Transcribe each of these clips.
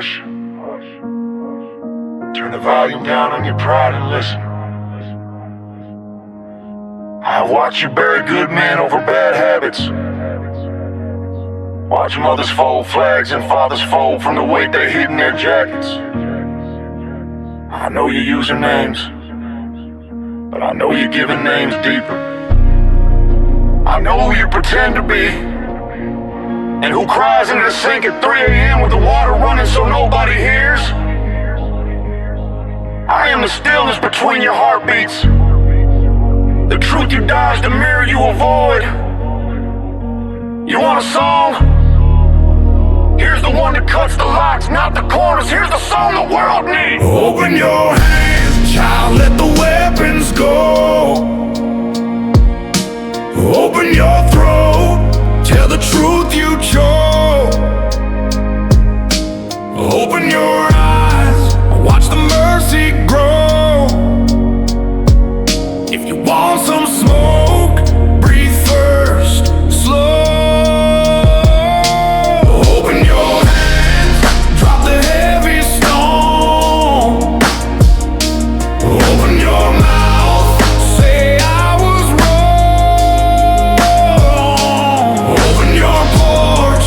Hush. Turn the volume down on your pride and listen. I watch you bury good men over bad habits. Watch mothers fold flags and fathers fold from the weight they hid in their jackets. I know you're using names, but I know you're giving names deeper. I know who you pretend to be, and who cries into the sink at 3 a.m. with the water running so nobody hears. I am the stillness between your heartbeats, the truth you dodge, the mirror you avoid. You want a song? Here's the one that cuts the locks, not the corners. Here's the song the world needs. Open your hands, child, let the weapons go. Open your throat, tell the truth you chose. Open your eyes, watch the mercy grow. If you want some smoke, breathe first, slow. Open your hands, drop the heavy stone. Open your mouth, say I was wrong. Open your porch,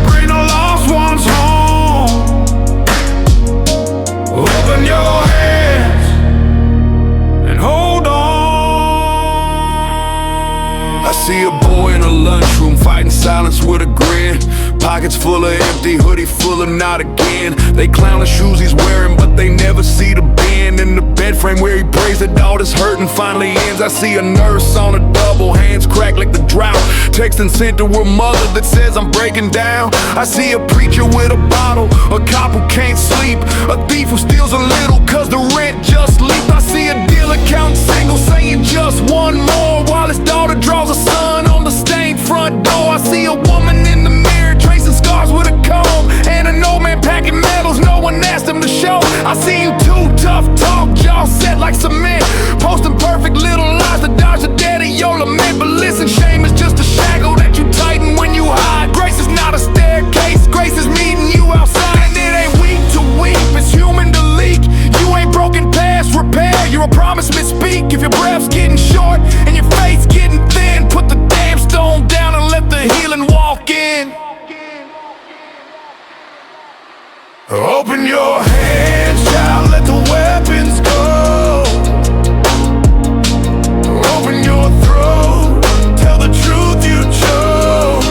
bring the lost ones home. Open your hands and hold on. I see a boy in a lunchroom fighting silence with a grin. Pockets full of empty, hoodie full of not again. They clown the shoes he's wearing, but they never see the bend in the bed frame where he prays that all this hurting finally ends. I see a nurse on a double, hands cracked like the drought, texting sent to her mother that says I'm breaking down. I see a preacher with a bottle, a cop who can't sleep, a thief who steals a little cause the rent just leaped. I see a dealer counting singles saying just one more while his daughter draws a son on the stained front door. I see a woman in the mirror tracing scars with a comb, and an old man packing medals no one asked him to show. I see you too tough talk, jaw set like cement, posting perfect little lies to dodge the dead of your lament. But listen, shame is just a shackle that you tighten when you hide. Grace is not a staircase, grace is meeting you outside. And it ain't weak to weep, it's human to leak. You ain't broken past repair, you're a promise misspeak. If your breath's getting short and your faith's getting thin, put the damn stone down and let the healing walk in. Open your hands, child, let the weapons go. Open your throat, tell the truth you chose.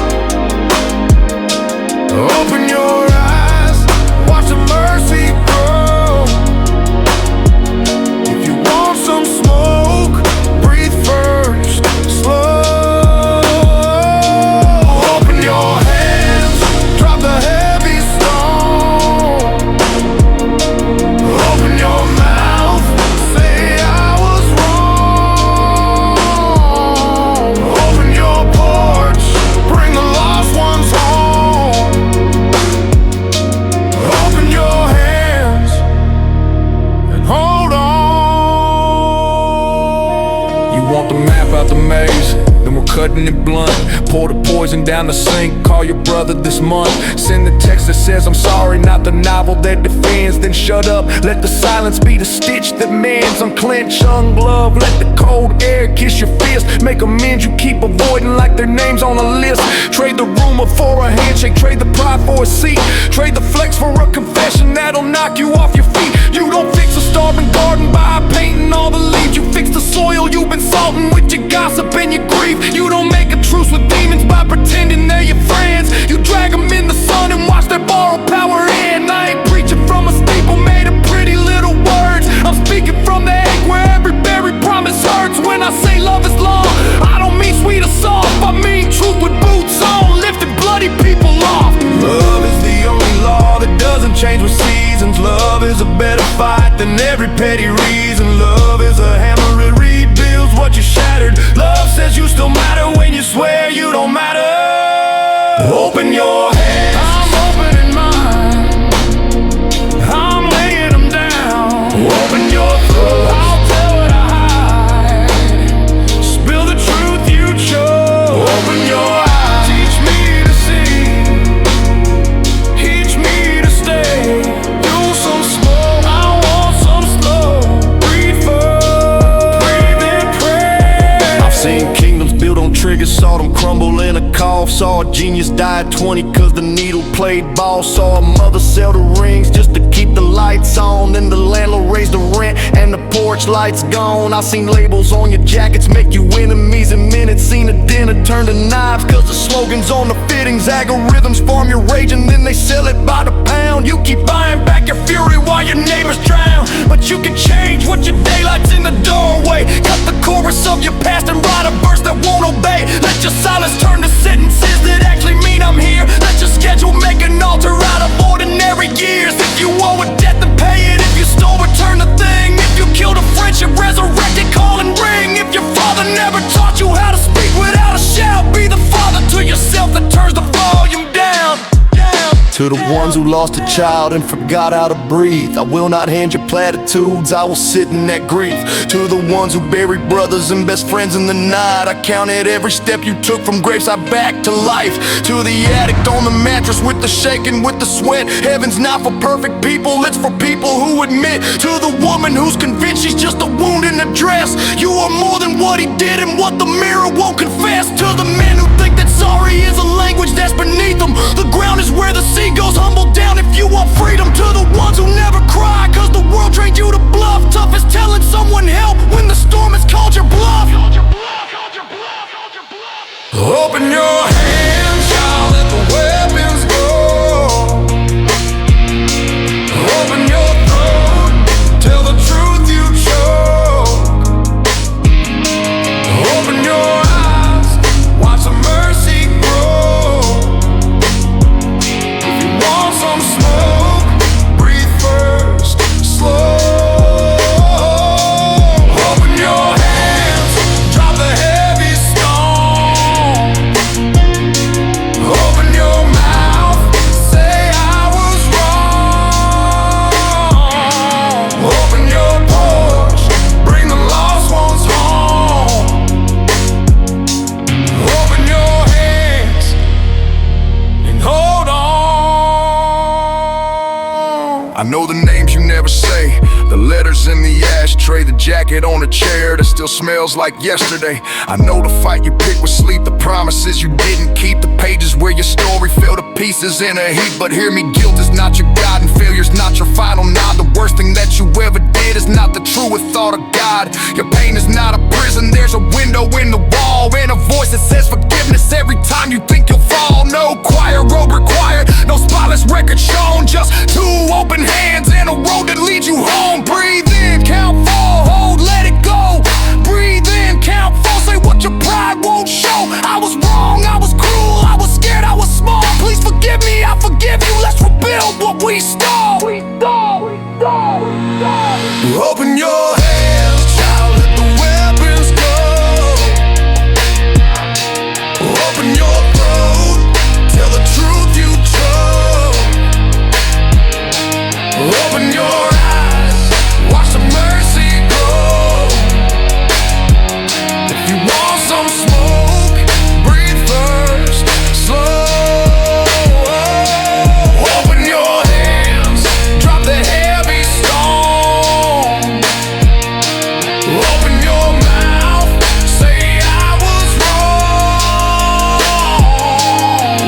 Open your eyes, watch the mercy grow. If you want some smoke, breathe first, slow. Open your hands, drop the heavy stone. Open your mouth, say I was wrong. Open your porch, bring the lost ones home. Open your hands and hold on. You want the map out the maze, then we're cutting it blunt. Pour the poison down the sink, call your brother this month. Send the text that says I'm sorry, not the novel that defends. Then shut up, let the silence be the stitch that mends. Unclench, unglove, let the cold air kiss your fist. Make amends you keep avoiding like their names on a list. Trade the rumor for a handshake, trade the pride for a seat. Trade the flex for a confession that'll knock you off your feet. You don't fix a starving garden by painting all the leaves. You fix the soil you've been salting with your gossip and your grief. You don't make a truce with demons by pretending they're your friends. You drag them in the sun and watch their borrowed power in. I ain't preaching from a steeple made of pretty little words. I'm speaking from the egg where every buried promise hurts. When I say love is long, I don't mean sweet or soft. I mean truth with boots on, lifting bloody people off. Love is the only law that doesn't change with seasons. Love is a better fight than every petty reason. Love is a hammer, it rebuilds what you shattered. Love says you still matter when you swear you don't matter. Open your hands, I'm opening mine, I'm laying them down. Open your throat, I'll tell what I hide. Spill the truth you chose. Open your eyes, teach me to see, teach me to stay. genius died 20 cause the needle played ball. Saw a mother sell the rings just to keep the lights on. Then the landlord raised the rent and the porch lights gone. I seen labels on your jackets make you enemies in minutes. Seen a dinner turn to knives cause the slogans on the fittings. Algorithms farm your rage and then they sell it by the pound. You keep buying back your fury while your neighbors drown. But you can change what your daylight's in the doorway. Cut the chorus of your past and write a verse that won't obey. Let your silence turn to sentences that actually mean I'm here. Let your schedule make an altar out of ordinary years. If you owe a debt, then pay it. If you stole, return the thing. If you killed a friendship, resurrect it, call and ring. If your father never taught you how to speak without a shout, be the father to yourself that turns the volume down. To the ones who lost a child and forgot how to breathe, I will not hand you platitudes, I will sit in that grief. To the ones who buried brothers and best friends in the night, I counted every step you took from graveside back to life. To the addict on the mattress with the shaking, with the sweat, heaven's not for perfect people, it's for people who admit. To the woman who's convinced she's just a wound in a dress, you are more than what he did and what the mirror won't confess. To the men who think that sorry is a language that's beneath them, the ground is where the sea goes, humble down if you want freedom. To the ones who never cry cause the world trained you to bluff, tough as telling someone help when the storm has called your bluff. Open your hands, child, let the weapons go. Open your throat, tell the truth you choke. Open your eyes, watch the mercy grow. If you want some smoke, breathe first, slow. Open your hands, drop the heavy stone. Open your mouth, say I was wrong. Open your porch, bring the lost ones home. Open your hands and hold on. I know the names you never say, the letters in the ashtray, the jacket on the chair that still smells like yesterday. I know the fight you picked with sleep, the promises you didn't keep, the pages where your story fell to pieces in a heap. But hear me, guilt is not your God and failure's not your final nod. The worst thing that you ever did is not the truest thought of God. Your pain is not a prison, there's a window in the wall and a voice that says forgiveness every time you think you'll fall. No choir robe required, no spotless record shown, just two open hands and a road that leads you home. Breathe in, count four, hold, let it go. Breathe in, count four, say what your pride won't show. I was wrong, I was cruel, I was scared, I was small. Please forgive me, I forgive you, let's rebuild what we stole. Open your hands, child, let the weapons go. Open your throat, tell the truth you chose. Open your eyes, watch the mercy grow. If you want some smoke, breathe first, slow. Open your hands, drop the heavy stone. Open your mouth, say I was wrong.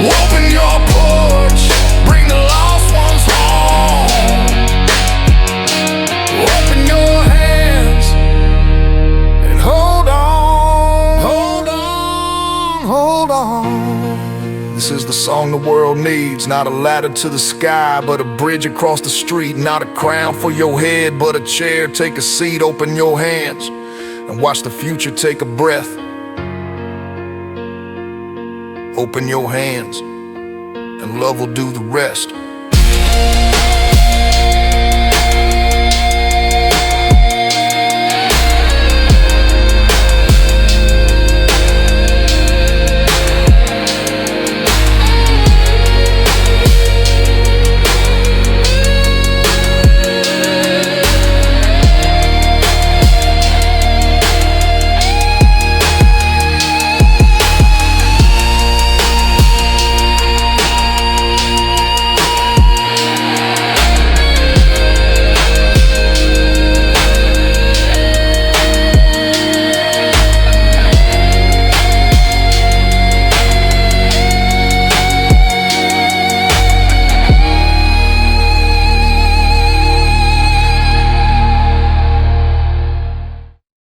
Open your porch, bring the lost ones home. Open your hands and hold on, hold on, hold on. This is the song the world needs, not a ladder to the sky, but a bridge across the street. Not a crown for your head, but a chair, take a seat. Open your hands and watch the future take a breath. Open your hands and love will do the rest.